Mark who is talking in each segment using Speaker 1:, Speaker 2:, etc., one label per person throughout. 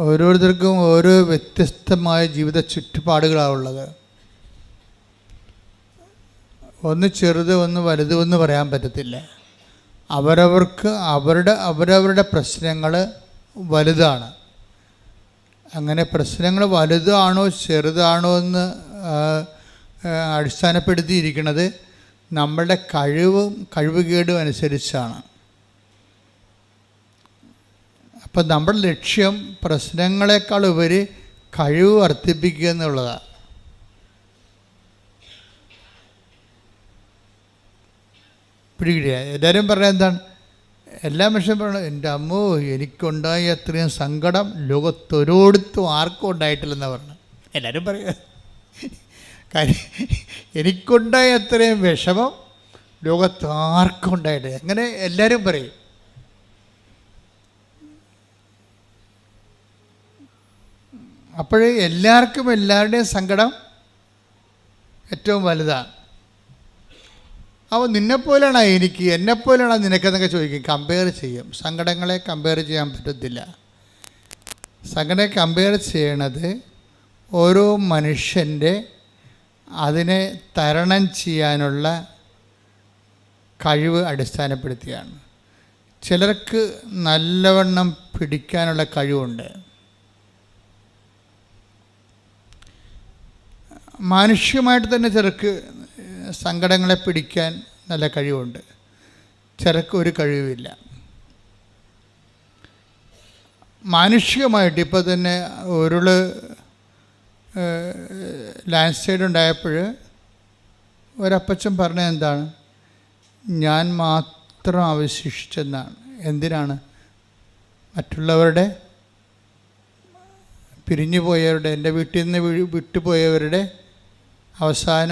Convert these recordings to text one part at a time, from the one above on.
Speaker 1: ഓരോരുത്തർക്കും ഓരോ വ്യത്യസ്തമായ ജീവിത ചുറ്റുപാടുകളാണ് ഉള്ളത്. ഒന്ന് ചെറുത് ഒന്ന് വലുതെന്ന് പറയാൻ പറ്റത്തില്ല. അവരവർക്ക് അവരവരുടെ പ്രശ്നങ്ങൾ വലുതാണ്. അങ്ങനെ പ്രശ്നങ്ങൾ വലുതാണോ ചെറുതാണോ എന്ന് അടിസ്ഥാനപ്പെടുത്തിയിരിക്കുന്നത് നമ്മളുടെ കഴിവുകേടും അനുസരിച്ചാണ്. അപ്പം നമ്മുടെ ലക്ഷ്യം പ്രശ്നങ്ങളെക്കാൾ ഉപരി കഴിവ് വർദ്ധിപ്പിക്കുക എന്നുള്ളതാണ്. പിടികിട്ടിയ എല്ലാവരും പറഞ്ഞാൽ എന്താണ്? എല്ലാ മനുഷ്യരും പറയണം, എൻ്റെ അമ്മോ എനിക്കുണ്ടായ അത്രയും സങ്കടം ലോകത്തൊരിടത്തും ആർക്കും ഉണ്ടായിട്ടില്ലെന്നാണ് പറഞ്ഞത്. എല്ലാവരും പറയുക കാര്യം എനിക്കുണ്ടായ അത്രയും വിഷമം ലോകത്ത് ആർക്കും ഉണ്ടായിട്ടില്ല. അങ്ങനെ എല്ലാവരും പറയും. അപ്പോഴേ എല്ലാവർക്കും എല്ലാവരുടെയും സങ്കടം ഏറ്റവും വലുതാണ്. അപ്പോൾ നിന്നെപ്പോലെയാണോ എനിക്ക്, എന്നെപ്പോലെയാണോ നിനക്കെന്നൊക്കെ ചോദിക്കും, കമ്പയർ ചെയ്യും. സങ്കടങ്ങളെ കമ്പയർ ചെയ്യാൻ പറ്റത്തില്ല. സങ്കടം കമ്പയർ ചെയ്യണത് ഓരോ മനുഷ്യൻ്റെ അതിനെ തരണം ചെയ്യാനുള്ള കഴിവ് അടിസ്ഥാനപ്പെടുത്തിയാണ്. ചിലർക്ക് നല്ലവണ്ണം പിടിക്കാനുള്ള കഴിവുണ്ട്. മാനുഷികമായിട്ട് തന്നെ ചിലർക്ക് സങ്കടങ്ങളെ പിടിക്കാൻ നല്ല കഴിവുണ്ട്. ചിലർക്ക് ഒരു കഴിവില്ല. മാനുഷികമായിട്ട് ഇപ്പോൾ തന്നെ ലാൻഡ് സ്ലൈഡ് ഉണ്ടായപ്പോൾ ഒരപ്പച്ചൻ പറഞ്ഞത് എന്താണ്? ഞാൻ മാത്രം അവശേഷിച്ചെന്നാണ്. എന്തിനാണ്? മറ്റുള്ളവരുടെ പിരിഞ്ഞു പോയവരുടെ, എൻ്റെ വീട്ടിൽ നിന്ന് വിട്ടുപോയവരുടെ അവസാന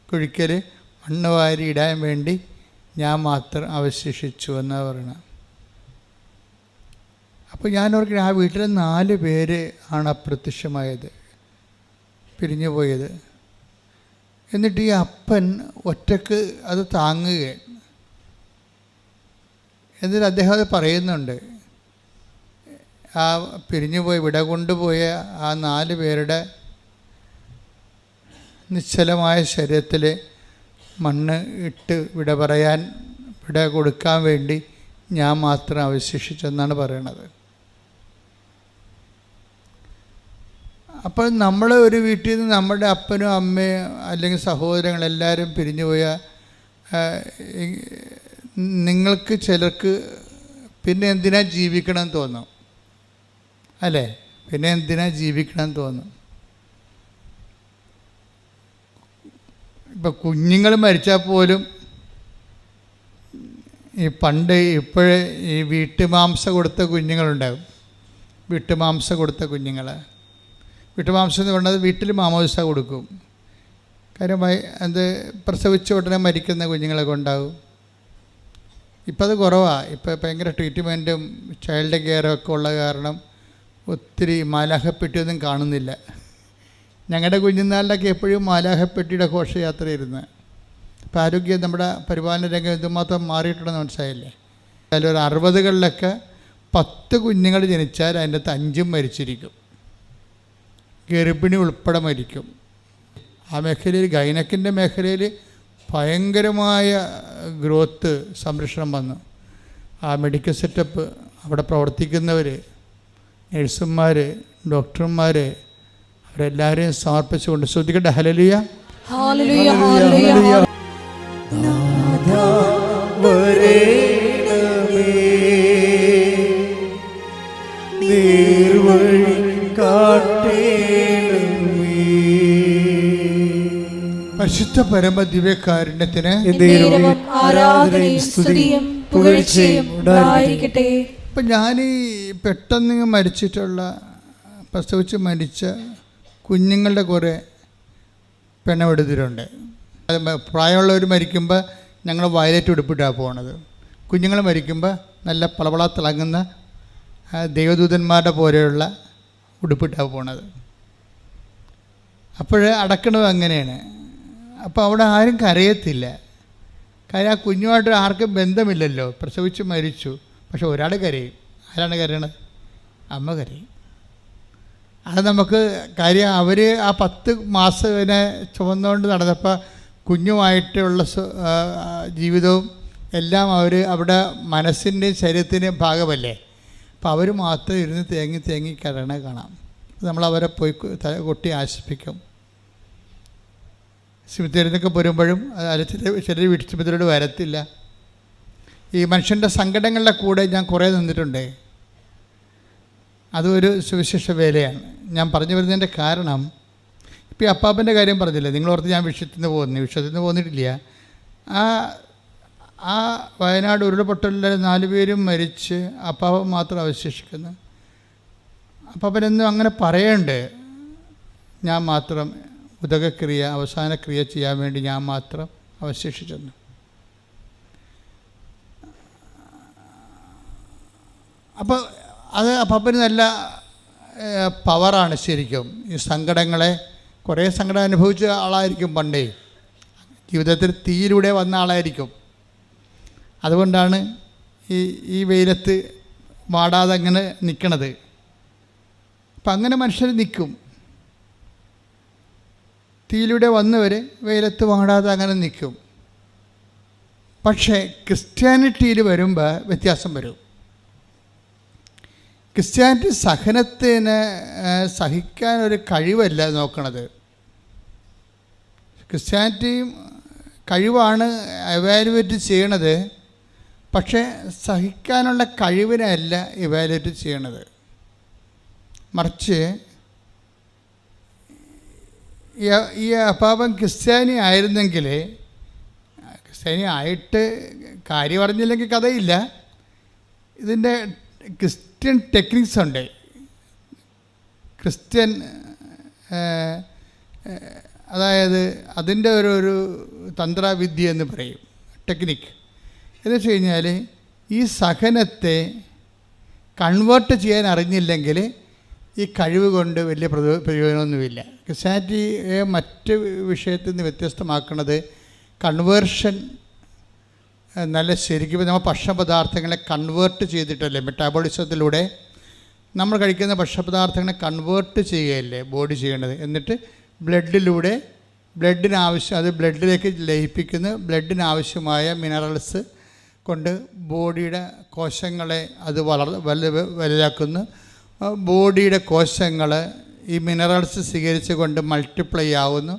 Speaker 1: കുഴിക്കൽ മണ്ണ് വാരി ഇടാൻ വേണ്ടി ഞാൻ മാത്രം അവശേഷിച്ചു എന്നാണ് പറയുന്നത്. അപ്പോൾ ഞാൻ ഓർക്കുന്നത് ആ വീട്ടിലെ 4 പേര് ആണ് അപ്രത്യക്ഷമായത്, പിരിഞ്ഞു പോയത്. എന്നിട്ട് ഈ അപ്പൻ ഒറ്റക്ക് അത് താങ്ങുകയാണ്. എന്നിട്ട് അദ്ദേഹം അത് പറയുന്നുണ്ട്, ആ പിരിഞ്ഞുപോയി വിട കൊണ്ടുപോയ ആ 4 പേരുടെ നിശ്ചലമായ ശരീരത്തിൽ മണ്ണ് ഇട്ട് വിട കൊടുക്കാൻ വേണ്ടി ഞാൻ മാത്രം അവശേഷിച്ചെന്നാണ് പറയണത്. അപ്പോൾ നമ്മൾ ഒരു വീട്ടിൽ നിന്ന് നമ്മുടെ അപ്പനും അമ്മയും അല്ലെങ്കിൽ സഹോദരങ്ങളെല്ലാവരും പിരിഞ്ഞു പോയ നിങ്ങൾക്ക് ചിലർക്ക് പിന്നെ എന്തിനാ ജീവിക്കണം എന്ന് തോന്നും, അല്ലേ? പിന്നെ എന്തിനാ ജീവിക്കണം എന്ന് തോന്നും. ഇപ്പം കുഞ്ഞുങ്ങൾ മരിച്ചാൽ പോലും ഇപ്പോഴേ ഈ വീട്ടുമാംസം കൊടുത്ത കുഞ്ഞുങ്ങളുണ്ടാകും. വീട്ടുമാംസം കൊടുത്ത കുഞ്ഞുങ്ങൾ, വീട്ടുമാംസം എന്ന് പറഞ്ഞത് വീട്ടിൽ മാമോദിസ കൊടുക്കും. കാര്യം അത് പ്രസവിച്ച ഉടനെ മരിക്കുന്ന കുഞ്ഞുങ്ങളൊക്കെ ഉണ്ടാകും. ഇപ്പം അത് കുറവാണ്. ഇപ്പോൾ ഭയങ്കര ട്രീറ്റ്മെൻറ്റും ചൈൽഡ് കെയറും ഒക്കെ ഉള്ള കാരണം ഒത്തിരി മാലാഹപ്പെട്ടിയൊന്നും കാണുന്നില്ല. ഞങ്ങളുടെ കുഞ്ഞുനാളിലൊക്കെ എപ്പോഴും മാലാഹപ്പെട്ടിയുടെ ഘോഷയാത്രയായിരുന്നു. ഇപ്പോൾ ആരോഗ്യം നമ്മുടെ പരിപാലന രംഗം എന്തുമാത്രം മാറിയിട്ടുണ്ടെന്ന് മനസ്സിലായില്ലേ? അതിലൊരു 60കളിലൊക്കെ 10 കുഞ്ഞുങ്ങൾ ജനിച്ചാൽ അതിൻ്റെ അകത്ത് 5 മരിച്ചിരിക്കും. ഗർഭിണി ഉൾപ്പെടെ മരിക്കും. ആ മേഖലയിൽ, ഗൈനക്കിൻ്റെ മേഖലയിൽ ഭയങ്കരമായ ഗ്രോത്ത്, സംരക്ഷണം വന്നു. ആ മെഡിക്കൽ സെറ്റപ്പ്, അവിടെ പ്രവർത്തിക്കുന്നവർ, നഴ്സുമാർ, ഡോക്ടർമാർ, അവരെല്ലാവരെയും സമർപ്പിച്ചുകൊണ്ട് ശ്രദ്ധിക്കട്ടെ. Hallelujah,
Speaker 2: hallelujah, hallelujah. നാഥാ വരേണമേ, നേർവഴി കാട്ടേണമേ.
Speaker 1: പരിശുദ്ധ പരമ ദിവ്യകാരുണ്യത്തിന്
Speaker 2: ആരാധനയും സ്തുതിയും പുകഴ്ചയും ഉണ്ടായിരിക്കട്ടെ.
Speaker 1: ഇപ്പം ഞാനീ പെട്ടെന്ന് മരിച്ചിട്ടുള്ള, പ്രസവിച്ച് മരിച്ച കുഞ്ഞുങ്ങളുടെ കുറേ പെണ്ണെടുത്തിട്ടുണ്ട്. അത് പ്രായമുള്ളവർ മരിക്കുമ്പോൾ ഞങ്ങൾ വയലറ്റ് ഉടുപ്പിട്ടാണ് പോകണത്. കുഞ്ഞുങ്ങൾ മരിക്കുമ്പോൾ നല്ല പളപള തിളങ്ങുന്ന ദൈവദൂതന്മാരുടെ പോലെയുള്ള ഉടുപ്പിട്ടാണ് പോണത്. അപ്പോൾ അടക്കണത് അങ്ങനെയാണ്. അപ്പോൾ അവിടെ ആരും കരയത്തില്ല. കാര്യം ആ കുഞ്ഞുമായിട്ട് ആർക്കും ബന്ധമില്ലല്ലോ. പ്രസവിച്ച് മരിച്ചു, പക്ഷെ ഒരാൾ കരയും. ആരാണ് കരയണത്? അമ്മ കരയും. അത് നമുക്ക് കാര്യം അവർ ആ 10 മാസം ഇവനെ ചുമന്നുകൊണ്ട് നടന്നപ്പോൾ കുഞ്ഞുമായിട്ടുള്ള ജീവിതവും എല്ലാം അവർ അവിടെ മനസ്സിൻ്റെയും ശരീരത്തിൻ്റെയും ഭാഗമല്ലേ. അപ്പോൾ അവർ മാത്രം ഇരുന്ന് തേങ്ങി കരയണ കാണാം. നമ്മളവരെ പോയി കൊട്ടി ആശ്വസിപ്പിക്കും. സിമിത്തേരിന്നൊക്കെ വരുമ്പോഴും ചിലർ വീട്ടിൽ സിമിത്തേരോട് വരത്തില്ല. ഈ മനുഷ്യൻ്റെ സങ്കടങ്ങളുടെ കൂടെ ഞാൻ കുറേ നിന്നിട്ടുണ്ട്. അതൊരു സുവിശേഷ വേലയാണ്. ഞാൻ പറഞ്ഞു വരുന്നതിൻ്റെ കാരണം, ഇപ്പോൾ ഈ അപ്പാപ്പൻ്റെ കാര്യം പറഞ്ഞില്ലേ, നിങ്ങളോർത്ത് ഞാൻ വിഷയത്തിൽ നിന്ന് പോന്നിട്ടില്ല. ആ വയനാട് ഉരുൾപൊട്ടലിൽ 4 പേരും മരിച്ച് അപ്പാപ്പൻ മാത്രം അവശേഷിക്കുന്നു. അപ്പാപ്പനെന്നും അങ്ങനെ പറയണ്ട്, ഞാൻ മാത്രം ഉദകക്രിയ അവസാന ക്രിയ ചെയ്യാൻ വേണ്ടി ഞാൻ മാത്രം അവശേഷിച്ചെന്നു. അപ്പോൾ അത് അപ്പാപ്പന് നല്ല പവറാണ് ശരിക്കും. ഈ സങ്കടങ്ങളെ, കുറേ സങ്കടം അനുഭവിച്ച ആളായിരിക്കും പണ്ടേ, ജീവിതത്തിൽ തീയിലൂടെ വന്ന ആളായിരിക്കും. അതുകൊണ്ടാണ് ഈ വെയിലത്ത് വാടാതെ അങ്ങനെ നിൽക്കണത്. അപ്പം അങ്ങനെ മനുഷ്യർ നിൽക്കും. തീയിലൂടെ വന്നവർ വെയിലത്ത് വാടാതെ അങ്ങനെ നിൽക്കും. പക്ഷേ ക്രിസ്ത്യാനിറ്റിയിൽ വരുമ്പോൾ വ്യത്യാസം വരും. ക്രിസ്ത്യാനിറ്റി സഹിക്കാനൊരു കഴിവല്ല നോക്കണത്. ക്രിസ്ത്യാനിറ്റി കഴിവാണ് എവാലുവേറ്റ് ചെയ്യണത്, പക്ഷേ സഹിക്കാനുള്ള കഴിവിനല്ല എവാലുവേറ്റ് ചെയ്യണത്. മറിച്ച് ഈ അപ്പാപ്പൻ ക്രിസ്ത്യാനി ആയിരുന്നെങ്കിൽ, ക്രിസ്ത്യാനി ആയിട്ട് കാര്യം അറിഞ്ഞില്ലെങ്കിൽ കഥയില്ല. ഇതിൻ്റെ ക്രിസ്ത്യൻ ടെക്നിക്സ് ഉണ്ട്. ക്രിസ്ത്യൻ അതായത് അതിൻ്റെ ഒരു തന്ത്രവിദ്യ എന്ന് പറയും, ടെക്നിക്ക്. എന്ന് വെച്ച് കഴിഞ്ഞാൽ ഈ സഹനത്തെ കൺവേർട്ട് ചെയ്യാൻ അറിഞ്ഞില്ലെങ്കിൽ ഈ കഴിവ് കൊണ്ട് വലിയ പ്രയോജനമൊന്നുമില്ല. ക്രിസ്ത്യാനിറ്റിയെ മറ്റ് വിഷയത്തിൽ നിന്ന് വ്യത്യസ്തമാക്കുന്നത് കൺവേർഷൻ നല്ല ശരിക്കും നമ്മൾ ഭക്ഷണപദാർത്ഥങ്ങളെ കൺവേർട്ട് ചെയ്തിട്ടല്ലേ, മെറ്റാബോളിസത്തിലൂടെ നമ്മൾ കഴിക്കുന്ന ഭക്ഷണപദാർത്ഥങ്ങളെ കൺവേർട്ട് ചെയ്യുകയല്ലേ ബോഡി ചെയ്യേണ്ടത്. എന്നിട്ട് ബ്ലഡിലൂടെ അത് ബ്ലഡിലേക്ക് ലയിപ്പിക്കുന്ന ബ്ലഡിനാവശ്യമായ മിനറൽസ് കൊണ്ട് ബോഡിയുടെ കോശങ്ങളെ അത് വലുതാക്കുന്നു. ബോഡിയുടെ കോശങ്ങൾ ഈ മിനറൽസ് സ്വീകരിച്ച് കൊണ്ട് മൾട്ടിപ്ലൈ ആവുന്നു.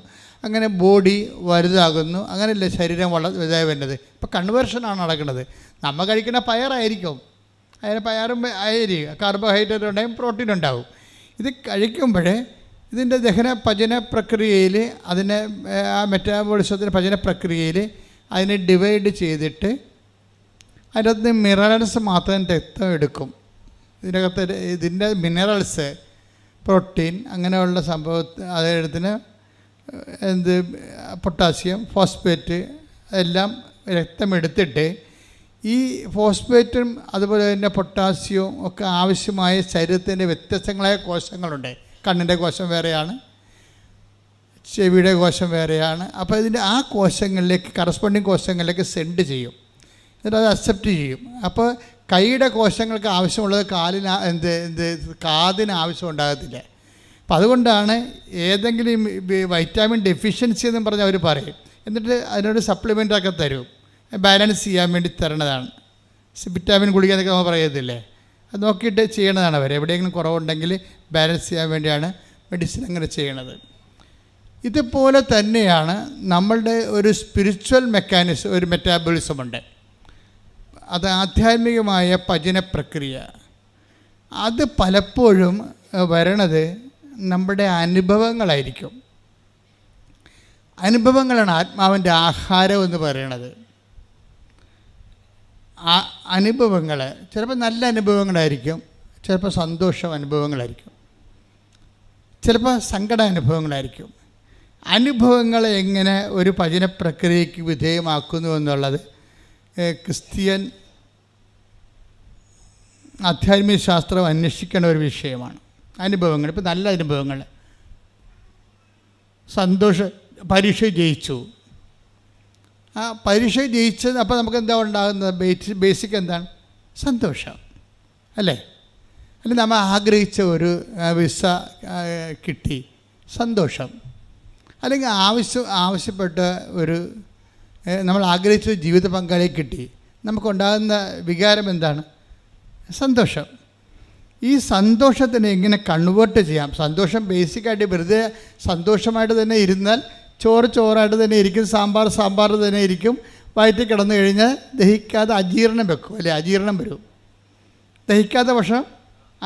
Speaker 1: അങ്ങനെ ബോഡി വലുതാകുന്നു. അങ്ങനെയല്ലേ ശരീരം വലുതായി വരുന്നത്. ഇപ്പോൾ കൺവേർഷനാണ് നടക്കുന്നത്. നമ്മൾ കഴിക്കുന്ന പയറായിരിക്കും, അതിന് പയറും ആയിരിക്കും, കാർബോഹൈഡ്രേറ്റ് ഉണ്ടാവും, പ്രോട്ടീൻ ഉണ്ടാവും. ഇത് കഴിക്കുമ്പോൾ ഇതിൻ്റെ പചന പ്രക്രിയയിൽ അതിനെ ആ മെറ്റാബോളിസത്തിൻ്റെ പചന പ്രക്രിയയിൽ അതിനെ ഡിവൈഡ് ചെയ്തിട്ട് അതിനകത്ത് മിനറൽസ് മാത്രം രക്തം എടുക്കും. ഇതിൻ്റെ മിനറൽസ്, പ്രോട്ടീൻ അങ്ങനെയുള്ള അതെടുത്തിന് പൊട്ടാസ്യം, ഫോസ്ഫേറ്റ് എല്ലാം രക്തമെടുത്തിട്ട് ഈ ഫോസ്ഫേറ്റും അതുപോലെ തന്നെ പൊട്ടാസ്യവും ഒക്കെ ആവശ്യമായ ശരീരത്തിൻ്റെ വ്യത്യസ്തങ്ങളായ കോശങ്ങളുണ്ട്. കണ്ണിൻ്റെ കോശം വേറെയാണ്, ചെവിയുടെ കോശം വേറെയാണ്. അപ്പോൾ ഇതിൻ്റെ ആ കോശങ്ങളിലേക്ക് കറസ്പോണ്ടിങ് കോശങ്ങളിലേക്ക് സെൻഡ് ചെയ്യും. എന്നിട്ട് അത് അക്സെപ്റ്റ് ചെയ്യും. അപ്പോൾ കൈയുടെ കോശങ്ങൾക്ക് ആവശ്യമുള്ളത് കാതിന് ആവശ്യം ഉണ്ടാകത്തില്ല. അപ്പം അതുകൊണ്ടാണ് ഏതെങ്കിലും വൈറ്റാമിൻ ഡെഫിഷ്യൻസി എന്നും പറഞ്ഞ് അവർ പറയും. എന്നിട്ട് അതിനൊരു സപ്ലിമെൻ്റൊക്കെ തരും, ബാലൻസ് ചെയ്യാൻ വേണ്ടി തരണതാണ്. വിറ്റാമിൻ ഗുളിക എന്നൊക്കെ നമ്മൾ പറയത്തില്ലേ, അത് നോക്കിയിട്ട് ചെയ്യണതാണ് അവർ. എവിടെയെങ്കിലും കുറവുണ്ടെങ്കിൽ ബാലൻസ് ചെയ്യാൻ വേണ്ടിയാണ് മെഡിസിൻ അങ്ങനെ ചെയ്യണത്. ഇതുപോലെ തന്നെയാണ് നമ്മളുടെ ഒരു സ്പിരിച്വൽ മെക്കാനിസം, ഒരു മെറ്റാബോളിസം ഉണ്ട്. അത് ആധ്യാത്മികമായ പചന പ്രക്രിയ. അത് പലപ്പോഴും വരണത് നമ്മുടെ അനുഭവങ്ങളായിരിക്കും. അനുഭവങ്ങളാണ് ആത്മാവിൻ്റെ ആഹാരം എന്ന് പറയണത്. അനുഭവങ്ങൾ ചിലപ്പോൾ നല്ല അനുഭവങ്ങളായിരിക്കും, ചിലപ്പോൾ സന്തോഷ അനുഭവങ്ങളായിരിക്കും, ചിലപ്പോൾ സങ്കട അനുഭവങ്ങളായിരിക്കും. അനുഭവങ്ങളെ എങ്ങനെ ഒരു പചന പ്രക്രിയയ്ക്ക് വിധേയമാക്കുന്നു എന്നുള്ളത് ക്രിസ്ത്യൻ ആധ്യാത്മിക ശാസ്ത്രം അന്വേഷിക്കേണ്ട ഒരു വിഷയമാണ്. അനുഭവങ്ങൾ, ഇപ്പോൾ നല്ല അനുഭവങ്ങൾ, പരീക്ഷ ജയിച്ചു, ആ പരീക്ഷ ജയിച്ചത് അപ്പോൾ നമുക്ക് എന്താ ഉണ്ടാകുന്നത്? ബേസിക് എന്താണ്? സന്തോഷം അല്ലേ? അല്ലെങ്കിൽ നമ്മൾ ആഗ്രഹിച്ച ഒരു വിസ കിട്ടി, സന്തോഷം. അല്ലെങ്കിൽ ആവശ്യപ്പെട്ട ഒരു നമ്മൾ ആഗ്രഹിച്ച ജീവിത പങ്കാളിയെ കിട്ടി, നമുക്കുണ്ടാകുന്ന വികാരം എന്താണ്? സന്തോഷം. ഈ സന്തോഷത്തിനെ എങ്ങനെ കൺവേർട്ട് ചെയ്യാം? സന്തോഷം ബേസിക്കായിട്ട് വെറുതെ സന്തോഷമായിട്ട് തന്നെ ഇരുന്നാൽ ചോറായിട്ട് തന്നെ ഇരിക്കും, സാമ്പാർ തന്നെ ഇരിക്കും. വയറ്റിൽ കിടന്നു കഴിഞ്ഞാൽ ദഹിക്കാതെ അജീർണം വെക്കും, അല്ലെ? അജീർണം വരും. ദഹിക്കാത്ത പക്ഷം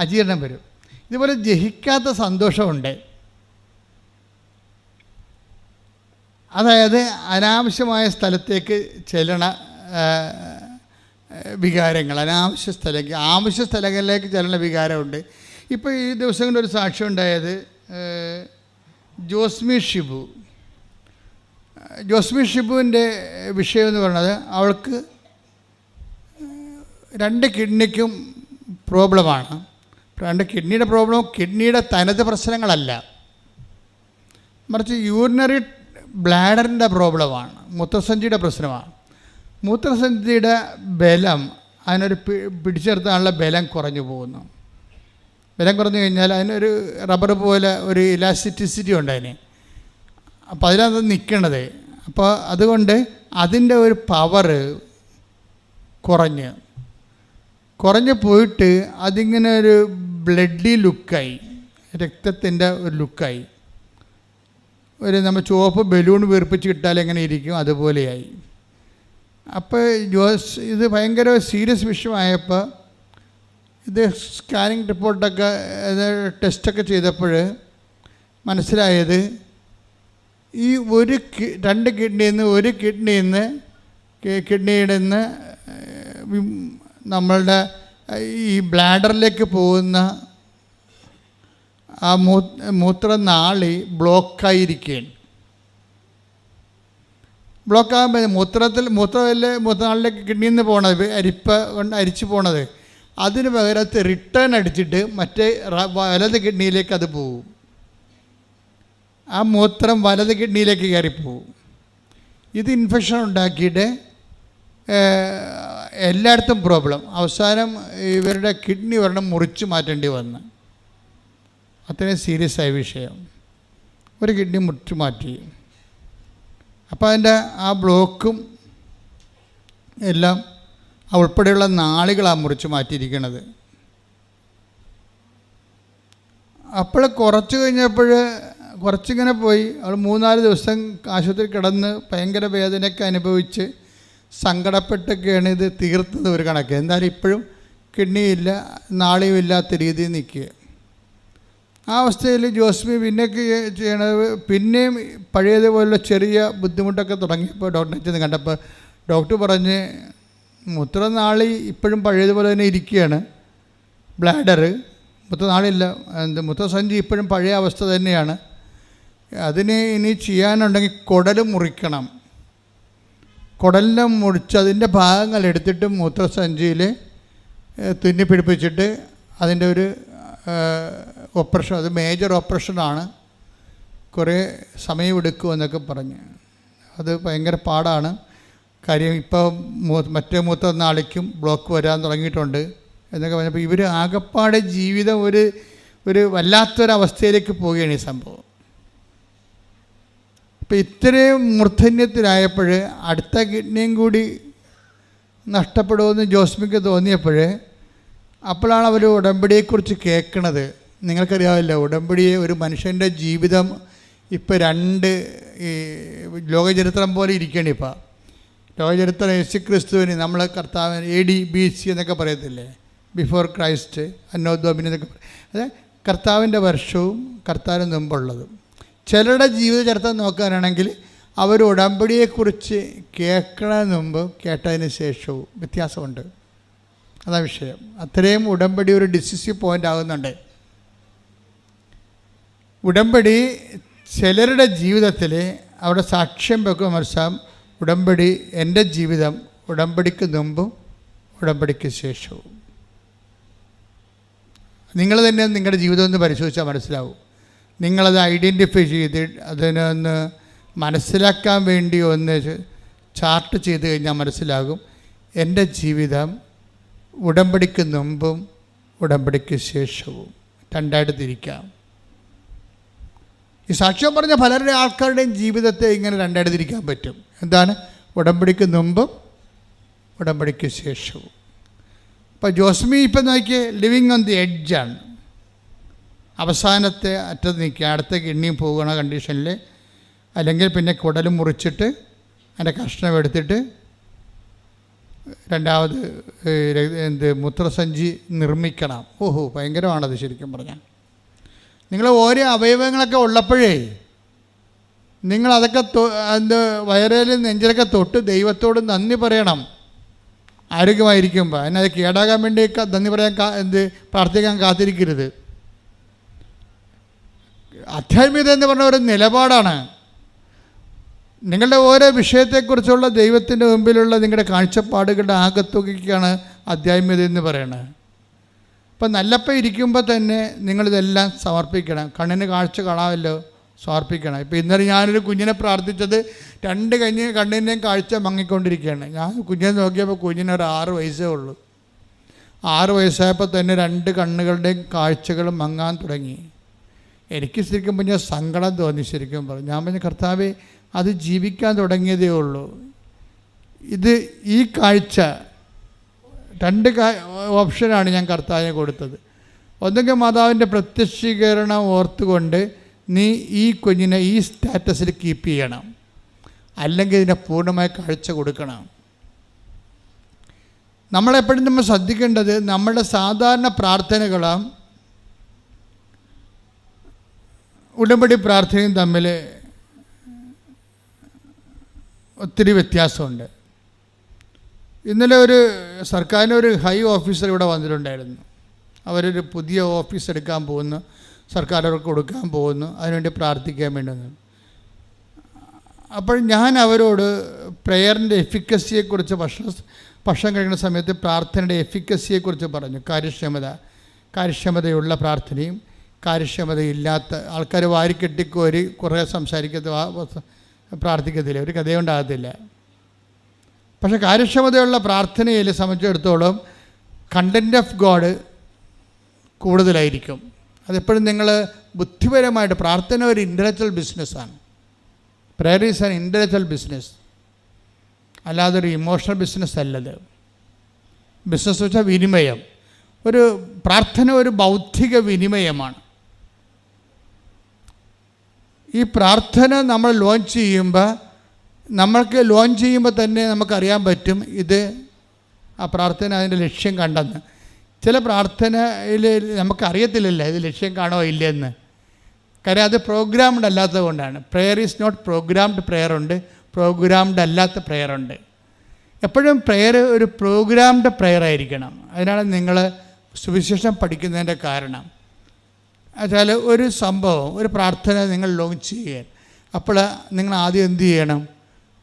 Speaker 1: അജീർണം വരും. ഇതുപോലെ ദഹിക്കാത്ത സന്തോഷമുണ്ട്. അതായത് അനാവശ്യമായ സ്ഥലത്തേക്ക് ചെല്ലണ വികാരങ്ങൾ, ആവശ്യ സ്ഥലങ്ങളിലേക്ക് ചെല്ലണ വികാരമുണ്ട്. ഇപ്പോൾ ഈ ദിവസങ്ങളിൽ ഒരു സാക്ഷ്യം ഉണ്ടായത് ജോസ്മി ഷിബുവിൻ്റെ വിഷയം എന്ന് പറയുന്നത്, അവൾക്ക് 2 കിഡ്നിക്കും പ്രോബ്ലമാണ്. 2 കിഡ്നിയുടെ പ്രോബ്ലം കിഡ്നിയുടെ തനത് പ്രശ്നങ്ങളല്ല, മറിച്ച് യൂറിനറി ബ്ലാഡറിൻ്റെ പ്രോബ്ലമാണ്, മൂത്രസഞ്ചിയുടെ പ്രശ്നമാണ്. മൂത്രസഞ്ചിയുടെ ബലം, അതിനൊരു പിടിച്ചെടുത്താനുള്ള ബലം കുറഞ്ഞു പോകുന്നു. ബലം കുറഞ്ഞു കഴിഞ്ഞാൽ അതിനൊരു റബ്ബർ പോലെ ഒരു ഇലാസ്റ്റിസിറ്റി ഉണ്ട് അതിന്. അപ്പോൾ അതിനകത്ത് നിൽക്കണത്. അപ്പോൾ അതുകൊണ്ട് അതിൻ്റെ ഒരു പവർ കുറഞ്ഞു പോയിട്ട് അതിങ്ങനെ ഒരു ബ്ലഡി ലുക്കായി, രക്തത്തിൻ്റെ ഒരു ലുക്കായി. നമ്മൾ ചുവപ്പ് ബലൂൺ വീർപ്പിച്ച് കിട്ടാൽ എങ്ങനെ ഇരിക്കും അതുപോലെയായി. അപ്പോൾ ഇത് ഭയങ്കര സീരിയസ് വിഷയമായപ്പോൾ ഇത് സ്കാനിങ് റിപ്പോർട്ടൊക്കെ ടെസ്റ്റൊക്കെ ചെയ്തപ്പോൾ മനസ്സിലായത്, ഈ 2 കിഡ്നിയുടെ നിന്ന് നമ്മളുടെ ഈ ബ്ലാഡറിലേക്ക് പോകുന്ന ആ മൂത്രനാളി ബ്ലോക്കായിരിക്കുകയാണ്. ബ്ലോക്കാകുമ്പോൾ മൂത്രനാളിലേക്ക് കിഡ്നിയിൽ നിന്ന് പോണത്, അരിച്ച് പോണത്, അതിന് പകരത്ത് റിട്ടേൺ അടിച്ചിട്ട് മറ്റേ വലത് കിഡ്നിയിലേക്ക് അത് പോകും. ആ മൂത്രം വലത് കിഡ്നിയിലേക്ക് കയറിപ്പോവും. ഇത് ഇൻഫെക്ഷൻ ഉണ്ടാക്കിയിട്ട് എല്ലായിടത്തും പ്രോബ്ലം. അവസാനം ഇവരുടെ കിഡ്നി ഒരെണ്ണം മുറിച്ച് മാറ്റേണ്ടി വന്നു. അത്രയും സീരിയസ് ആയ വിഷയം. ഒരു കിഡ്നി മുറിച്ച് മാറ്റി. അപ്പോൾ അതിൻ്റെ ആ ബ്ലോക്കും എല്ലാം ഉൾപ്പെടെയുള്ള നാളുകളാണ് മുറിച്ച് മാറ്റിയിരിക്കുന്നത്. അപ്പോൾ കുറച്ചിങ്ങനെ പോയി. അവൾ 3-4 ദിവസം ആശുപത്രി കിടന്ന് ഭയങ്കര വേദനയൊക്കെ അനുഭവിച്ച് സങ്കടപ്പെട്ടൊക്കെയാണ് ഇത് തീർത്തത് ഒരു കണക്ക്. എന്തായാലും ഇപ്പോഴും കിഡ്നിയില്ല, നാളിയും ഇല്ലാത്ത രീതിയിൽ നിൽക്കുക. ആ അവസ്ഥയിൽ ജോസ്മി പിന്നൊക്കെ ചെയ്യണത്, പിന്നെയും പഴയതുപോലുള്ള ചെറിയ ബുദ്ധിമുട്ടൊക്കെ തുടങ്ങിയപ്പോൾ ഡോക്ടറെ ചെന്ന് കണ്ടപ്പോൾ ഡോക്ടർ പറഞ്ഞ് മൂത്രനാളി ഇപ്പോഴും പഴയതുപോലെ തന്നെ ഇരിക്കുകയാണ്, ബ്ലാഡർ മൂത്രനാളില്ല, മൂത്രസഞ്ചി ഇപ്പോഴും പഴയ അവസ്ഥ തന്നെയാണ്. അതിന് ഇനി ചെയ്യാനുണ്ടെങ്കിൽ കുടൽ മുറിക്കണം. കുടലിനെ മുറിച്ച് അതിൻ്റെ ഭാഗങ്ങൾ എടുത്തിട്ട് മൂത്രസഞ്ചിയിൽ തുന്നിപ്പിടിപ്പിച്ചിട്ട് അതിൻ്റെ ഒരു ഓപ്പറേഷൻ, അത് മേജർ ഓപ്പറേഷനാണ്, കുറേ സമയമെടുക്കുമെന്നൊക്കെ പറഞ്ഞ്. അത് ഭയങ്കര പാടാണ്. കാര്യം ഇപ്പോൾ മറ്റേ മൂത്രനാളിക്കും ബ്ലോക്ക് വരാൻ തുടങ്ങിയിട്ടുണ്ട് എന്നൊക്കെ പറഞ്ഞപ്പോൾ ഇവർ ആകപ്പാടെ ജീവിതം ഒരു വല്ലാത്തൊരവസ്ഥയിലേക്ക് പോവുകയാണ് ഈ സംഭവം. അപ്പോൾ ഇത്രയും മൂർധന്യത്തിലായപ്പോൾ അടുത്ത കിഡ്നിയും കൂടി നഷ്ടപ്പെടുമെന്ന് ജോസ്മിക്ക് തോന്നിയപ്പോൾ അപ്പോഴാണ് അവർ ഉടമ്പടിയെക്കുറിച്ച് കേൾക്കണത്. നിങ്ങൾക്കറിയാമല്ലോ, ഉടമ്പടിയെ ഒരു മനുഷ്യൻ്റെ ജീവിതം ഇപ്പോൾ 2 ഈ ലോകചരിത്രം പോലെ ഇരിക്കുകയാണ്. ഇപ്പോൾ ലോകചരിത്രം യേശുക്രിസ്തുവിന് നമ്മൾ കർത്താവിന് AD BC എന്നൊക്കെ പറയത്തില്ലേ, ബിഫോർ ക്രൈസ്റ്റ്, അന്നോ ഡൊമിനി എന്നൊക്കെ പറയും. അതായത് കർത്താവിൻ്റെ വർഷവും കർത്താവിന് മുമ്പുള്ളതും. ചിലരുടെ ജീവിത ചരിത്രം നോക്കാനാണെങ്കിൽ അവർ ഉടമ്പടിയെക്കുറിച്ച് കേൾക്കണതിന് മുമ്പ് കേട്ടതിന് ശേഷവും വ്യത്യാസമുണ്ട്. അതാ വിഷയം. അത്രയും ഉടമ്പടി ഒരു ഡിസിസീവ് പോയിൻ്റ് ആകുന്നുണ്ട്. ഉടമ്പടി ചിലരുടെ ജീവിതത്തിൽ അവിടെ സാക്ഷ്യം വെക്കുന്ന മനസ്സിലാവും. ഉടമ്പടി എൻ്റെ ജീവിതം ഉടമ്പടിക്ക് മുമ്പും ഉടമ്പടിക്ക് ശേഷവും. നിങ്ങൾ തന്നെ നിങ്ങളുടെ ജീവിതം ഒന്ന് പരിശോധിച്ചാൽ മനസ്സിലാവും. നിങ്ങളത് ഐഡൻറ്റിഫൈ ചെയ്ത് അതിനൊന്ന് മനസ്സിലാക്കാൻ വേണ്ടി ഒന്ന് ചാർട്ട് ചെയ്ത് കഴിഞ്ഞാൽ മനസ്സിലാകും എൻ്റെ ജീവിതം ഉടമ്പടിക്ക് മുമ്പും ഉടമ്പടിക്ക് ശേഷവും. രണ്ടായിട്ട് തിരിക്കാം. ഈ സാക്ഷ്യം പറഞ്ഞ പലരുടെ ആൾക്കാരുടെയും ജീവിതത്തെ ഇങ്ങനെ രണ്ടായിട്ട് തിരിക്കാൻ പറ്റും. എന്താണ്? ഉടമ്പടിക്ക് മുമ്പും ഉടമ്പടിക്ക് ശേഷവും. ഇപ്പോൾ ജോസ്മി ഇപ്പം നോക്കിയേ, ലിവിങ് ഓൺ ദി എഡ്ജാണ്. അവസാനത്തെ അറ്റത്ത് നിൽക്കുക, അടുത്തേക്ക് എണ്ണിയും പോകുന്ന കണ്ടീഷനിൽ. അല്ലെങ്കിൽ പിന്നെ കുടലും മുറിച്ചിട്ട് അതിൻ്റെ കഷ്ണം എടുത്തിട്ട് രണ്ടാമത് മൂത്രസഞ്ചി നിർമ്മിക്കണം. ഓഹോ, ഭയങ്കരമാണത് ശരിക്കും പറഞ്ഞാൽ. നിങ്ങൾ ഓരോ അവയവങ്ങളൊക്കെ ഉള്ളപ്പോഴേ നിങ്ങളതൊക്കെ വയറേലും നെഞ്ചിലൊക്കെ തൊട്ട് ദൈവത്തോട് നന്ദി പറയണം. ആരോഗ്യമായിരിക്കുമ്പോൾ അതിനത് കേടാകാൻ വേണ്ടി നന്ദി പറയാൻ പ്രാർത്ഥിക്കാൻ കാത്തിരിക്കരുത്. ആധ്യാത്മികത എന്ന് പറഞ്ഞ ഒരു നിലപാടാണ്. നിങ്ങളുടെ ഓരോ വിഷയത്തെക്കുറിച്ചുള്ള ദൈവത്തിൻ്റെ മുമ്പിലുള്ള നിങ്ങളുടെ കാഴ്ചപ്പാടുകളുടെ ആകത്തുകയ്ക്കാണ് ആധ്യാത്മികത എന്ന് പറയുന്നത്. ഇപ്പം നല്ലപ്പം ഇരിക്കുമ്പോൾ തന്നെ നിങ്ങളിതെല്ലാം സമർപ്പിക്കണം. കണ്ണിന് കാഴ്ച കാണാമല്ലോ, സമർപ്പിക്കണം. ഇപ്പോൾ ഇന്നലെ ഞാനൊരു കുഞ്ഞിനെ പ്രാർത്ഥിച്ചത് 2 കണ്ണിൻ്റെയും കാഴ്ച മങ്ങിക്കൊണ്ടിരിക്കുകയാണ്. ഞാൻ കുഞ്ഞിനെ നോക്കിയപ്പോൾ കുഞ്ഞിന് ഒരു 6 വയസ്സേ ഉള്ളൂ. 6 വയസ്സായപ്പോൾ തന്നെ 2 കണ്ണുകളുടെയും കാഴ്ചകൾ മങ്ങാൻ തുടങ്ങി. എനിക്ക് ശരിക്കും പറഞ്ഞാൽ സങ്കടം തോന്നി. ശരിക്കും പറഞ്ഞു, ഞാൻ പറഞ്ഞ കർത്താവേ, അത് ജീവിക്കാൻ തുടങ്ങിയതേ ഉള്ളൂ. ഈ കാഴ്ച 2 ഓപ്ഷനാണ് ഞാൻ കർത്താവിനെ കൊടുത്തത്. ഒന്നെങ്കിൽ മാതാവിൻ്റെ പ്രത്യക്ഷീകരണം ഓർത്തുകൊണ്ട് നീ ഈ കുഞ്ഞിനെ ഈ സ്റ്റാറ്റസിൽ കീപ്പ് ചെയ്യണം, അല്ലെങ്കിൽ ഇതിനെ പൂർണ്ണമായ കാഴ്ച കൊടുക്കണം. നമ്മളെപ്പോഴും നമ്മൾ ശ്രദ്ധിക്കേണ്ടത് നമ്മുടെ സാധാരണ പ്രാർത്ഥനകളും ഉടമ്പടി പ്രാർത്ഥനയും തമ്മിൽ ഒത്തിരി വ്യത്യാസമുണ്ട്. ഇന്നലെ ഒരു സർക്കാരിൻ്റെ ഒരു ഹൈ ഓഫീസർ ഇവിടെ വന്നിട്ടുണ്ടായിരുന്നു. അവരൊരു പുതിയ ഓഫീസ് എടുക്കാൻ പോകുന്നു, സർക്കാർ അവർക്ക് കൊടുക്കാൻ പോകുന്നു, അതിനുവേണ്ടി പ്രാർത്ഥിക്കാൻ വേണ്ടി. അപ്പോൾ ഞാൻ അവരോട് പ്രെയറിൻ്റെ എഫിക്കസിയെക്കുറിച്ച് ഭക്ഷണം കഴിക്കുന്ന സമയത്ത് പ്രാർത്ഥനയുടെ എഫിക്കസിയെക്കുറിച്ച് പറഞ്ഞു. കാര്യക്ഷമതയുള്ള പ്രാർത്ഥനയും കാര്യക്ഷമതയില്ലാത്ത ആൾക്കാർ വാരിക്കെട്ടിക്കോരി കുറേ പ്രാർത്ഥിക്കത്തില്ല, ഒരു കഥയുണ്ടാകത്തില്ല. പക്ഷേ കാര്യക്ഷമതയുള്ള പ്രാർത്ഥനയിൽ സംബന്ധിച്ചിടത്തോളം കണ്ടൻറ്റ് ഓഫ് ഗോഡ് കൂടുതലായിരിക്കും. അതെപ്പോഴും നിങ്ങൾ ബുദ്ധിപരമായിട്ട്, പ്രാർത്ഥന ഒരു ഇൻ്റലക്ച്വൽ ബിസിനസ്സാണ്. Prayer is an intellectual business, അല്ലാതെ ഒരു ഇമോഷണൽ ബിസിനസ് അല്ലത്. ബിസിനസ് വെച്ചാൽ വിനിമയം. ഒരു പ്രാർത്ഥന ഒരു ബൗദ്ധിക വിനിമയമാണ്. ഈ പ്രാർത്ഥന നമ്മൾ ലോഞ്ച് ചെയ്യുമ്പോൾ തന്നെ നമുക്കറിയാൻ പറ്റും ഇത് ആ പ്രാർത്ഥന അതിൻ്റെ ലക്ഷ്യം കണ്ടെന്ന്. ചില പ്രാർത്ഥനയിൽ നമുക്കറിയത്തില്ലല്ലോ ഇത് ലക്ഷ്യം കാണോ ഇല്ലെന്ന്. കാര്യം അത് പ്രോഗ്രാംഡ് അല്ലാത്തത് കൊണ്ടാണ്. Prayer is not programmed. Prayer ഉണ്ട്, പ്രോഗ്രാംഡ് അല്ലാത്ത പ്രെയർ ഉണ്ട്. എപ്പോഴും പ്രെയർ ഒരു പ്രോഗ്രാംഡ് പ്രെയർ ആയിരിക്കണം. അതിനാണ് നിങ്ങൾ സുവിശേഷം പഠിക്കുന്നതിൻ്റെ കാരണം. എന്നുവെച്ചാൽ ഒരു സംഭവം, ഒരു പ്രാർത്ഥന നിങ്ങൾ ലോഞ്ച് ചെയ്യാൻ, അപ്പോൾ നിങ്ങൾ ആദ്യം എന്ത് ചെയ്യണം?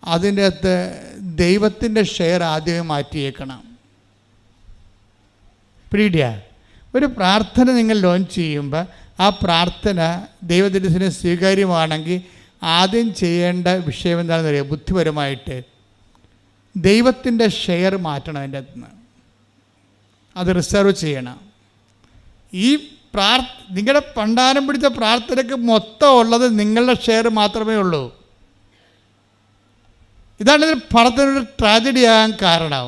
Speaker 1: അതിൻ്റെ അകത്ത് ദൈവത്തിൻ്റെ ഷെയർ ആദ്യമേ മാറ്റിയേക്കണം. പിടിയിടുക. ഒരു പ്രാർത്ഥന നിങ്ങൾ ലോഞ്ച് ചെയ്യുമ്പോൾ ആ പ്രാർത്ഥന ദൈവത്തിൻ്റെ സ്വീകാര്യമാണെങ്കിൽ ആദ്യം ചെയ്യേണ്ട വിഷയം എന്താണെന്ന് അറിയാം? ബുദ്ധിപരമായിട്ട് ദൈവത്തിൻ്റെ ഷെയർ മാറ്റണം. അതിൻ്റെ അകത്ത് നിന്ന് അത് റിസർവ് ചെയ്യണം. ഈ നിങ്ങളുടെ പണ്ടാരം പിടിച്ച പ്രാർത്ഥനയ്ക്ക് മൊത്തം ഉള്ളത് നിങ്ങളുടെ ഷെയർ മാത്രമേ ഉള്ളൂ. ഇതാണ് ഇതിൽ പ്രാർത്ഥനയുടെ ട്രാജഡി ആകാൻ കാരണം.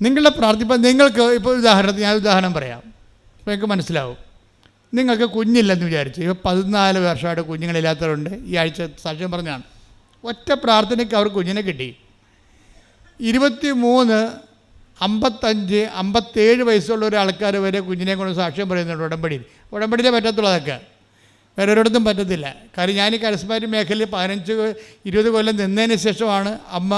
Speaker 1: നിങ്ങളുടെ പ്രാർത്ഥിപ്പം നിങ്ങൾക്ക് ഇപ്പോൾ ഞാൻ ഉദാഹരണം പറയാം, അപ്പോൾ നിങ്ങൾക്ക് മനസ്സിലാവും. നിങ്ങൾക്ക് കുഞ്ഞില്ലെന്ന് വിചാരിച്ചു. ഇപ്പോൾ 14 വർഷമായിട്ട് കുഞ്ഞുങ്ങളില്ലാത്തവരുണ്ട്. ഈ ആഴ്ച സാക്ഷ്യം പറഞ്ഞാണ്. ഒറ്റ പ്രാർത്ഥനയ്ക്ക് അവർ കുഞ്ഞിനെ കിട്ടി. 23, 55, 57 വയസ്സുള്ള ഒരാൾക്കാർ വരെ കുഞ്ഞിനെ കൊണ്ട് സാക്ഷ്യം പറയുന്നുണ്ട് ഉടമ്പടിയിലേ പറ്റത്തുള്ളൂ. അതൊക്കെ വേറെ ഒരിടത്തും പറ്റത്തില്ല. കാര്യം ഞാൻ ഈ കരിസ്മാറ്റിക് മേഖലയിൽ 15-20 കൊല്ലം നിന്നതിന് ശേഷമാണ് അമ്മ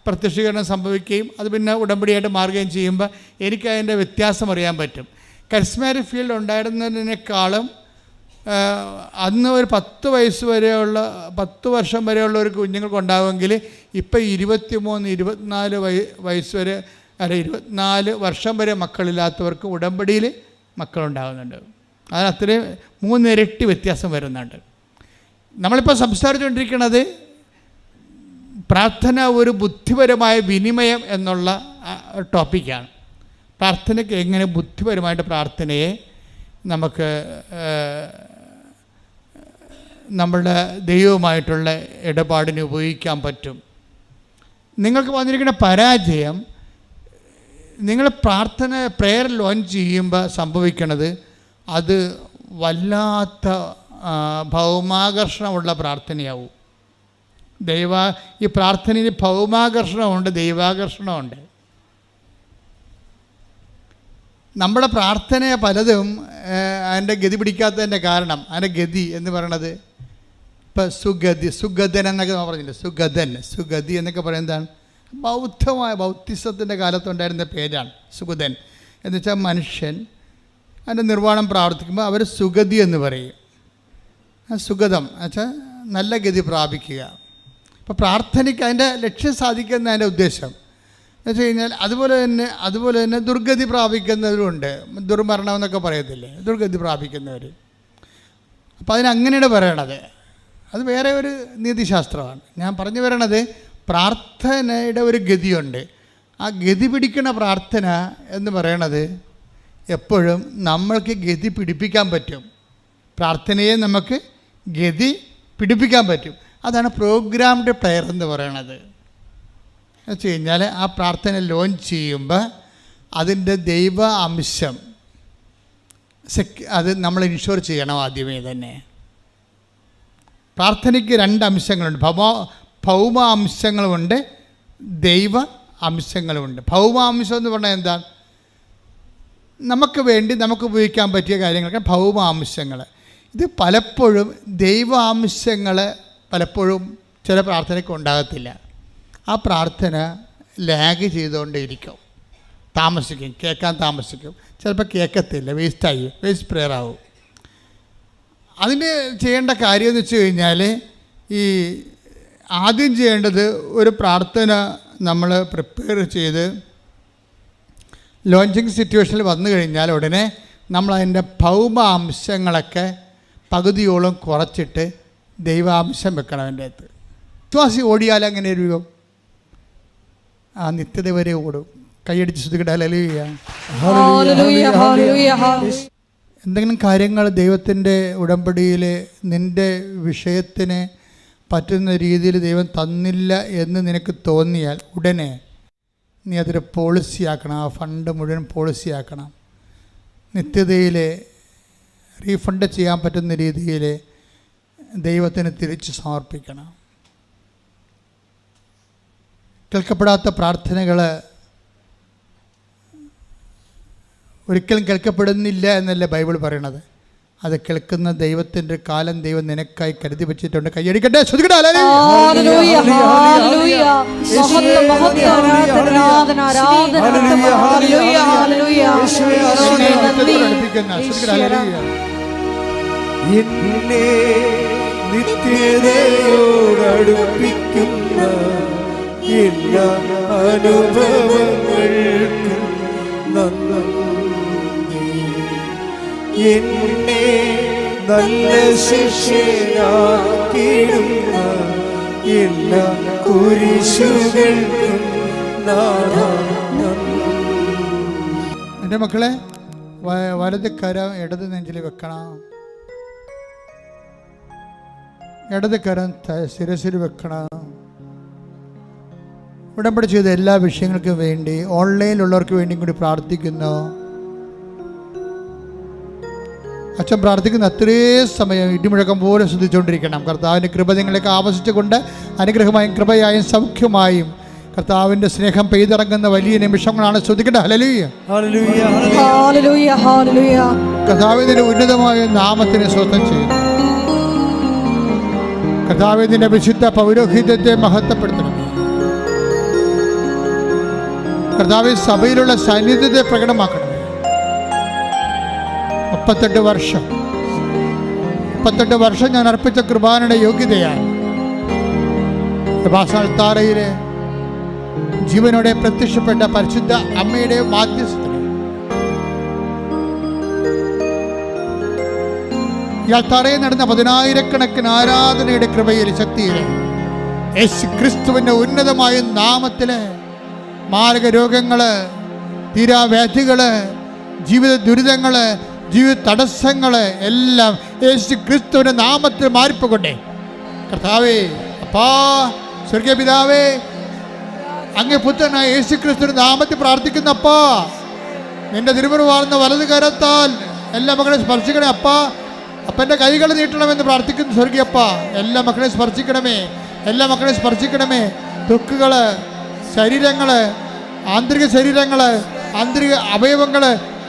Speaker 1: പ്രത്യക്ഷീകരണം സംഭവിക്കുകയും അത് പിന്നെ ഉടമ്പടിയായിട്ട് മാറുകയും ചെയ്യുമ്പോൾ എനിക്കതിൻ്റെ വ്യത്യാസം അറിയാൻ പറ്റും. കരിസ്മാറ്റിക് ഫീൽഡ് ഉണ്ടായിരുന്നതിനേക്കാളും അന്ന് ഒരു 10 വയസ്സ് വരെയുള്ള 10 വർഷം വരെയുള്ള ഒരു കുഞ്ഞുങ്ങൾക്ക് ഉണ്ടാകുമെങ്കിൽ ഇപ്പം 23, 24 വയസ്സ് വരെ 24 വർഷം വരെ മക്കളില്ലാത്തവർക്ക് ഉടമ്പടിയിൽ മക്കളുണ്ടാകുന്നുണ്ട്. അതിന് അത്രയും 3 ഇരട്ടി വ്യത്യാസം വരുന്നുണ്ട്. നമ്മളിപ്പോൾ സംസാരിച്ചുകൊണ്ടിരിക്കുന്നത് പ്രാർത്ഥന ഒരു ബുദ്ധിപരമായ വിനിമയം എന്നുള്ള ടോപ്പിക്കാണ്. പ്രാർത്ഥനയ്ക്ക് എങ്ങനെ ബുദ്ധിപരമായിട്ട് പ്രാർത്ഥനയെ നമുക്ക് നമ്മളുടെ ദൈവവുമായിട്ടുള്ള ഇടപാടിന് ഉപയോഗിക്കാൻ പറ്റും. നിങ്ങൾക്ക് വന്നിരിക്കുന്ന പരാജയം, നിങ്ങൾ പ്രെയർ ലോഞ്ച് ചെയ്യുമ്പോൾ സംഭവിക്കണത് അത് വല്ലാത്ത ഭൗമാകർഷണമുള്ള പ്രാർത്ഥനയാവും. ഈ പ്രാർത്ഥനയിൽ ഭൗമാകർഷണമുണ്ട്, ദൈവാകർഷണമുണ്ട്. നമ്മുടെ പ്രാർത്ഥന പലതും അതിൻ്റെ ഗതി പിടിക്കാത്തതിൻ്റെ കാരണം, അതിൻ്റെ ഗതി എന്ന് പറയണത് ഇപ്പം സുഗതൻ എന്നൊക്കെ നമ്മൾ പറഞ്ഞില്ലേ, സുഗതി എന്നൊക്കെ പറയുന്നതാണ് ബൗദ്ധിസത്തിൻ്റെ കാലത്തുണ്ടായിരുന്ന പേരാണ് സുഗതൻ. എന്ന് വെച്ചാൽ മനുഷ്യൻ അതിൻ്റെ നിർവ്വാണം പ്രാർത്ഥിക്കുമ്പോൾ അവർ സുഗതി എന്ന് പറയും. സുഗതം എന്നുവെച്ചാൽ നല്ല ഗതി പ്രാപിക്കുക. അപ്പോൾ പ്രാർത്ഥനയ്ക്ക് അതിൻ്റെ ലക്ഷ്യം സാധിക്കുന്ന അതിൻ്റെ ഉദ്ദേശം എന്ന് വെച്ച് കഴിഞ്ഞാൽ അതുപോലെ തന്നെ ദുർഗതി പ്രാപിക്കുന്നവരുണ്ട്. ദുർമരണം എന്നൊക്കെ പറയത്തില്ലേ, ദുർഗതി പ്രാപിക്കുന്നവർ. അപ്പോൾ അതിനങ്ങനെയാണ് പറയണത്. അത് വേറെ ഒരു നീതിശാസ്ത്രമാണ്. ഞാൻ പറഞ്ഞു വരണത് പ്രാർത്ഥനയുടെ ഒരു ഗതിയുണ്ട്. ആ ഗതി പിടിക്കുന്ന പ്രാർത്ഥന എന്ന് പറയണത് എപ്പോഴും നമ്മൾക്ക് ഗതി പിടിപ്പിക്കാൻ പറ്റും. പ്രാർത്ഥനയെ നമുക്ക് ഗതി പിടിപ്പിക്കാൻ പറ്റും. അതാണ് പ്രോഗ്രാംഡ് പ്രെയർ എന്ന് പറയണത്. എന്ന് വെച്ച് കഴിഞ്ഞാൽ ആ പ്രാർത്ഥന ലോഞ്ച് ചെയ്യുമ്പോൾ അതിൻ്റെ ദൈവ അംശം അത് നമ്മൾ ഇൻഷുർ ചെയ്യണം ആദ്യമേ തന്നെ. പ്രാർത്ഥനയ്ക്ക് 2 അംശങ്ങളുണ്ട്. ഭൗമ അംശങ്ങളുമുണ്ട്, ദൈവ അംശങ്ങളുമുണ്ട്. ഭൗമ അംശം എന്ന് പറഞ്ഞാൽ എന്താണ്? നമുക്ക് വേണ്ടി നമുക്ക് ഉപയോഗിക്കാൻ പറ്റിയ കാര്യങ്ങളൊക്കെ ഭൗമ അംശങ്ങൾ. ഇത് പലപ്പോഴും ദൈവാംശങ്ങൾ പലപ്പോഴും ചില പ്രാർത്ഥനയ്ക്ക് ഉണ്ടാകത്തില്ല. ആ പ്രാർത്ഥന ലാഗ് ചെയ്തുകൊണ്ടേയിരിക്കും, കേൾക്കാൻ താമസിക്കും. ചിലപ്പോൾ കേൾക്കത്തില്ല, വേസ്റ്റ് പ്രെയർ ആവും. അതിന് ചെയ്യേണ്ട കാര്യം എന്ന് വെച്ച് കഴിഞ്ഞാൽ, ഈ ആദ്യം ചെയ്യേണ്ടത് ഒരു പ്രാർത്ഥന നമ്മൾ പ്രിപ്പയർ ചെയ്ത് ലോഞ്ചിങ് സിറ്റുവേഷനിൽ വന്നു കഴിഞ്ഞാൽ ഉടനെ നമ്മളതിൻ്റെ ഭൗമ അംശങ്ങളൊക്കെ പകുതിയോളം കുറച്ചിട്ട് ദൈവാംശം വെക്കണം. അതിൻ്റെ അകത്ത് വിശ്വാസി ഓടിയാൽ അങ്ങനെ ഒരു ആ നിത്യത വരെ ഓടും. കൈയടിച്ച് ശ്രദ്ധിക്കട്ടെ. എന്തെങ്കിലും കാര്യങ്ങൾ ദൈവത്തിൻ്റെ ഉടമ്പടിയിൽ നിൻ്റെ വിഷയത്തിന് പറ്റുന്ന രീതിയിൽ ദൈവം തന്നില്ല എന്ന് നിനക്ക് തോന്നിയാൽ ഉടനെ നീ അതൊരു പോളിസിയാക്കണം. ആ ഫണ്ട് മുഴുവൻ പോളിസിയാക്കണം. നിത്യതയിൽ റീഫണ്ട് ചെയ്യാൻ പറ്റുന്ന രീതിയിൽ ദൈവത്തിന് തിരിച്ച് സമർപ്പിക്കണം. കേൾക്കപ്പെടാത്ത പ്രാർത്ഥനകൾ ഒരിക്കലും കേൾക്കപ്പെടുന്നില്ല എന്നല്ല ബൈബിൾ പറയണത്. അത് കേൾക്കുന്ന ദൈവത്തിൻ്റെ കാലം ദൈവം നിനക്കായി കരുതി വെച്ചിട്ടുണ്ട്. കൈയടിക്കട്ടെ, ശ്രദ്ധിക്കട്ടെ.
Speaker 3: നിത്യതയോടടുപ്പിക്കുന്ന എല്ലാ അനുഭവങ്ങൾക്കും എന്നെ നല്ല ശിഷ്യനാക്കിയിടുന്ന എല്ലാ കുരിശുകൾക്കും
Speaker 1: എൻ്റെ മക്കളെ, വലത് കരം ഇടത് നെഞ്ചിൽ വെക്കണം, ഇടത് കരം ശിരസിൽ വെക്കണം. ഉടമ്പടി ചെയ്ത എല്ലാ വിഷയങ്ങൾക്കും വേണ്ടി ഓൺലൈനിലുള്ളവർക്ക് വേണ്ടിയും കൂടി പ്രാർത്ഥിക്കുന്നു. അച്ഛൻ പ്രാർത്ഥിക്കുന്ന അത്രയും സമയം ഇടിമുഴക്കം പോലെ ശ്രദ്ധിച്ചുകൊണ്ടിരിക്കണം. കർത്താവിൻ്റെ കൃപ നിങ്ങളൊക്കെ ആവശ്യിച്ചുകൊണ്ട് അനുഗ്രഹമായും കൃപയായും സൗഖ്യമായും കർത്താവിൻ്റെ സ്നേഹം പെയ്തിറങ്ങുന്ന വലിയ നിമിഷങ്ങളാണ്. ശ്രദ്ധിക്കട്ടെ. Hallelujah,
Speaker 2: hallelujah, hallelujah.
Speaker 1: കർത്താവിന്റെ ഉന്നതമായ നാമത്തിന് സ്തോത്രം ചെയ്യുന്നു. കർത്താവിന്റെ വിശുദ്ധ പൗരോഹിത്യത്തെ മഹത്വപ്പെടുത്തണം. കർത്താവ് സഭയിലുള്ള സാന്നിധ്യത്തെ പ്രകടമാക്കണം. 38 വർഷം ഞാൻ അർപ്പിച്ച കൃപാനയുടെ യോഗ്യതയാണ് താരയിലെ ജീവനോടെ പ്രത്യക്ഷപ്പെട്ട പരിശുദ്ധ അമ്മയുടെ മാധ്യസ്ഥത. ഇയാൾ തറയിൽ നടന്ന 10,000-കണക്കിന് ആരാധനയുടെ കൃപയിൽ ശക്തിയിലെ യേശു ക്രിസ്തുവിന്റെ ഉന്നതമായ നാമത്തിലെ മാരക രോഗങ്ങള് തീരാവ്യാധികൾ, ജീവിത ദുരിതങ്ങൾ, ജീവിത തടസ്സങ്ങൾ എല്ലാം യേശു ക്രിസ്തുവിൻ്റെ നാമത്തിൽ മാറിപ്പോകട്ടെ. കർത്താവേ, അപ്പാ, സ്വർഗീയ പിതാവേ, അങ്ങേ പുത്രനായ യേശു ക്രിസ്തുവിൻ്റെ നാമത്തിൽ പ്രാർത്ഥിക്കുന്നപ്പാ, നിന്റെ തിരുമുറിവാർന്ന വലത് കരത്താൽ എല്ലാ മക്കളെ സ്പർശിക്കണേ അപ്പാ. അപ്പൻ്റെ കൈകൾ നീട്ടണമെന്ന് പ്രാർത്ഥിക്കുന്നു സ്വർഗീയപ്പ. എല്ലാ മക്കളെയും സ്പർശിക്കണമേ, എല്ലാ മക്കളെയും സ്പർശിക്കണമേ. ത്വക്കുകൾ, ശരീരങ്ങൾ, ആന്തരിക ശരീരങ്ങൾ, ആന്തരിക അവയവങ്ങൾ,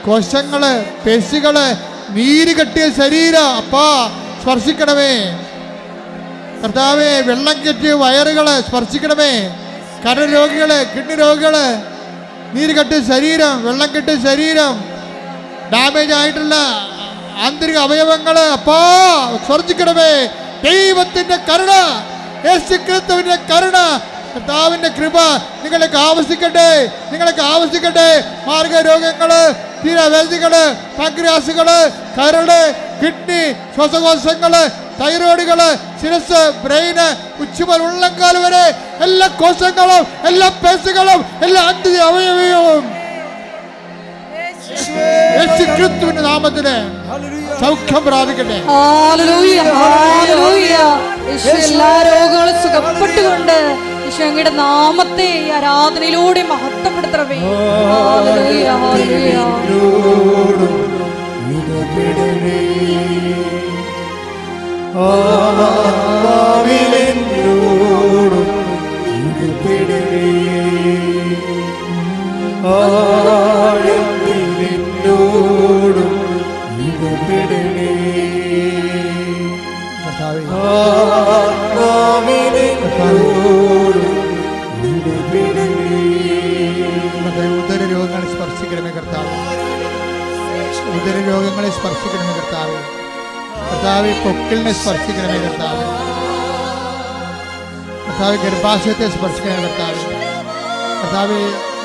Speaker 1: കോശങ്ങൾ, പേശികൾ, നീര് കെട്ടിയ ശരീരം അപ്പാ സ്പർശിക്കണമേ. കർത്താവേ, വെള്ളം കെട്ടിയ വയറുകൾ സ്പർശിക്കണമേ. കരൾ രോഗികൾ, കിഡ്നി രോഗികൾ, നീര് കെട്ടിയ ശരീരം, വെള്ളം കെട്ടിയ ശരീരം, ഡാമേജ് ആയിട്ടുള്ള ആന്തരിക അവയവങ്ങൾ അപ്പാ സ്പർശിക്കണമേ. ദൈവത്തിൻ്റെ കരുണ, യേശു ക്രിസ്തുവിൻ്റെ കരുണ, കർത്താവിൻ്റെ കൃപ നിങ്ങൾക്ക് ആവശ്യിക്കട്ടെ, നിങ്ങൾക്ക് ആവശ്യിക്കട്ടെ. മാർഗരോഗങ്ങൾ, തീരാവേദികൾ, പാൻക്രിയാസുകൾ, കരള്, കിഡ്നി, ശ്വാസകോശങ്ങൾ, തൈറോയിഡുകൾ, ശിരസ്, ബ്രെയിന്, ഉച്ചുമുതൽ ഉള്ളങ്കാൽ വരെ എല്ലാ കോശങ്ങളും, എല്ലാ പേശികളും, എല്ലാ ആന്തരിക അവയവവും യേശു ക്രിസ്തുവിന്റെ നാമത്തില് സൗഖ്യം പ്രാപിക്കട്ടെ.
Speaker 2: Hallelujah, hallelujah. യേശു എല്ലാ രോഗങ്ങളും സുഖപ്പെട്ടുകൊണ്ട് യേശു അങ്ങയുടെ നാമത്തെ ഈ ആരാധനയിലൂടെ മഹത്വപ്പെടുത്തണമേ. Hallelujah, hallelujah.
Speaker 1: ഉദര രോഗങ്ങളെ സ്പർശിക്കണമേ കർത്താവ്, ഉദര രോഗങ്ങളെ സ്പർശിക്കണമേ കർത്താവ്. കർത്താവ്, പൊക്കിളിനെ സ്പർശിക്കണമേ കർത്താവ്. കർത്താവ്, ഗർഭാശയത്തെ സ്പർശിക്കണമേ കർത്താവ്. കർത്താവ്,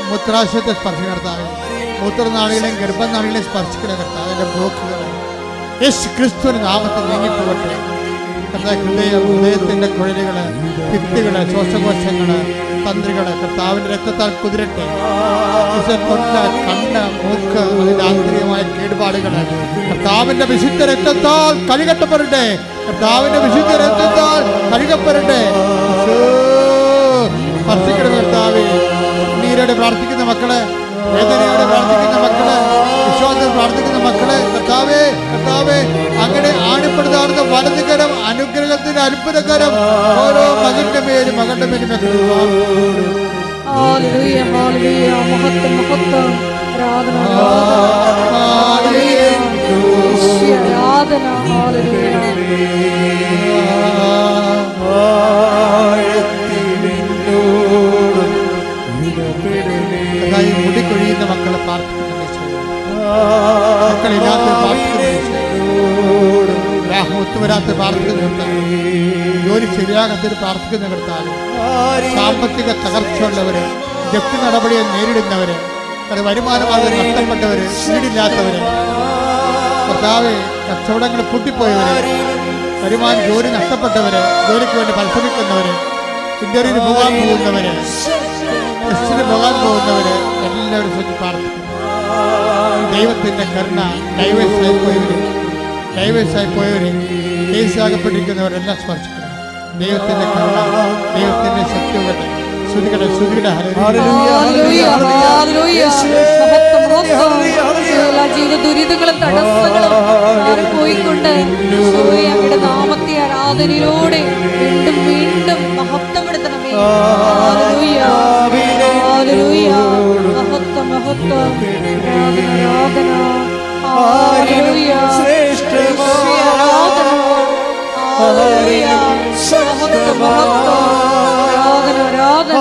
Speaker 1: മൂത്രാശയത്തെ സ്പർശിക്കണം കർത്താവ്. മൂത്രനാളികളെയും ഗർഭനാളികളെയും സ്പർശിക്കണേ കർത്താവ്. എൻ്റെ ബ്ലോക്കുകൾ യേശു ക്രിസ്തുവിന്റെ നാമത്തിൽ നീങ്ങിപ്പോകട്ടെ കർത്താവ്. ഹൃദയത്തിൻ്റെ കുഴലുകൾ, ഭിത്തികൾ, ശ്വാസകോശങ്ങൾ, തന്ത്രികൾ കർത്താവിൻ്റെ രക്തത്താൽ കുതിരട്ടെ. തൊണ്ട, കണ്ണ്, മൂക്ക്, അതിൻ്റെ ആന്തരികമായ കേടുപാടുകൾ കർത്താവിൻ്റെ വിശുദ്ധ രക്തത്താൽ കഴുകപ്പെടട്ടെ. കർത്താവിൻ്റെ വിശുദ്ധ രക്തത്താൽ കഴുകപ്പെടട്ടെ. സ്പർശിക്കണമേ കർത്താവേ. നീരോടെ പ്രാർത്ഥിക്കുന്ന മക്കളെ, വേദനയോടെ പ്രാർത്ഥിക്കുന്ന മക്കളെ, വിശ്വാസത്തിൽ പ്രാർത്ഥിക്കുന്ന മക്കളെ കർത്താവേ, കർത്താവേ, അങ്ങനെ ആണിപ്പെടുത്താറുന്ന വലതുകരം, അനുഗ്രഹത്തിന്റെ അത്ഭുതകരം ഓരോ മകന്റെ മേലും മകന്റെ മേലും
Speaker 2: ഹല്ലേലൂയ, ഹല്ലേലൂയ. മഹത്വം, മഹത്വം. ആരാധന, ആരാധന. ഹല്ലേലൂയ.
Speaker 1: മുടിക്കൊഴിയുന്ന മക്കളെ പ്രാർത്ഥിക്കുന്നു, മക്കളില്ലാത്ത പ്രാർത്ഥിക്കുന്നു, ഒത്തുവരാത്ത പ്രാർത്ഥിക്കുന്ന, ജോലി ശരിയാകാത്തൊരു പ്രാർത്ഥിക്കുന്ന കർത്താവ്. സാമ്പത്തിക തകർച്ചയുള്ളവര്, ജപ്തി നടപടിയെ നേരിടുന്നവര്, വരുമാനമാർഗം നഷ്ടപ്പെട്ടവര്, വീടില്ലാത്തവര് കർത്താവ്, കച്ചവടങ്ങൾ പൂട്ടിപ്പോയവര്, വരുമാനം ജോലി നഷ്ടപ്പെട്ടവര്, ജോലിക്ക് വേണ്ടി പരിശ്രമിക്കുന്നവര്, ഇന്റർവ്യൂവിന് പോകാൻ പോകുന്നവര്, ടെസ്റ്റിന് പോകാൻ പോകുന്നവര് എല്ലാവരും ശ്രദ്ധ പ്രാർത്ഥിക്കുന്നു. ദൈവത്തിൻ്റെ കരുണ, ഡൈവേഴ്സായി പോയവര്, കേസാകപ്പെട്ടിരിക്കുന്നവരെല്ലാം സ്പർശിക്കണം. ദൈവത്തിൻ്റെ കരുണ, ദൈവത്തിൻ്റെ ശക്തി വരട്ടെ. ശ്രുതികട്ടെ, ശ്രുതികട്ടെ.
Speaker 2: എല്ലാ ജീവിത ദുരിതങ്ങളും തടസ്സങ്ങളും മാറിപ്പോയിക്കൊണ്ട് അങ്ങയുടെ നാമത്തെ ആരാധനയിലൂടെ വീണ്ടും വീണ്ടും മഹത്വപ്പെടുത്തണമേ. Hallelujah, hallelujah. മഹത്വം, മഹത്വം. ആരാധന, ഹല്ലേലൂയ. ആരാധന, ഹല്ലേലൂയ. മഹത്വം, മഹത്വം. ആരാധന, ആരാധന.